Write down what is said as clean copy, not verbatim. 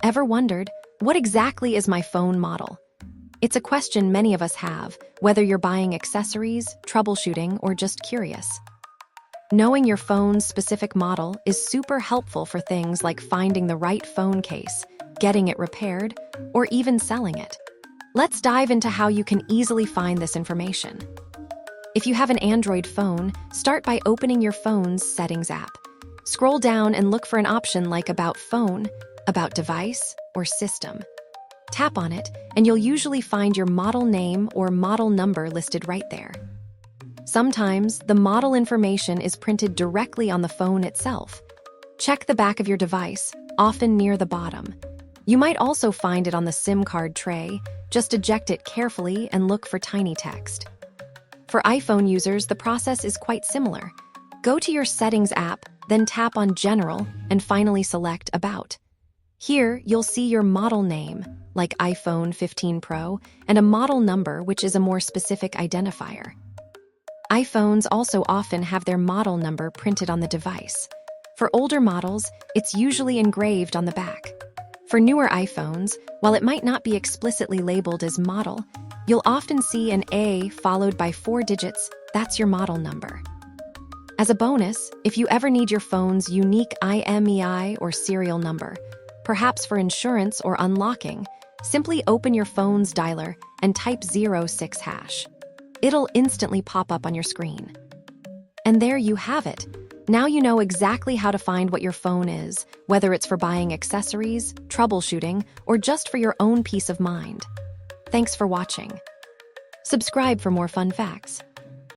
Ever wondered, what exactly is my phone model? It's a question many of us have, whether you're buying accessories, troubleshooting, or just curious. Knowing your phone's specific model is super helpful for things like finding the right phone case, getting it repaired, or even selling it. Let's dive into how you can easily find this information. If you have an Android phone, start by opening your phone's Settings app. Scroll down and look for an option like About Phone, About Device, or System. Tap on it, and you'll usually find your model name or model number listed right there. Sometimes, the model information is printed directly on the phone itself. Check the back of your device, often near the bottom. You might also find it on the SIM card tray. Just eject it carefully and look for tiny text. For iPhone users, the process is quite similar. Go to your Settings app, then tap on General, and finally select About. Here, you'll see your model name, like iPhone 15 Pro, and a model number, which is a more specific identifier. iPhones also often have their model number printed on the device. For older models, it's usually engraved on the back. For newer iPhones, while it might not be explicitly labeled as model, you'll often see an A followed by 4 digits. That's your model number. As a bonus, if you ever need your phone's unique IMEI or serial number, perhaps for insurance or unlocking, simply open your phone's dialer and type 06#. It'll instantly pop up on your screen. And there you have it. Now you know exactly how to find what your phone is, whether it's for buying accessories, troubleshooting, or just for your own peace of mind. Thanks for watching. Subscribe for more fun facts.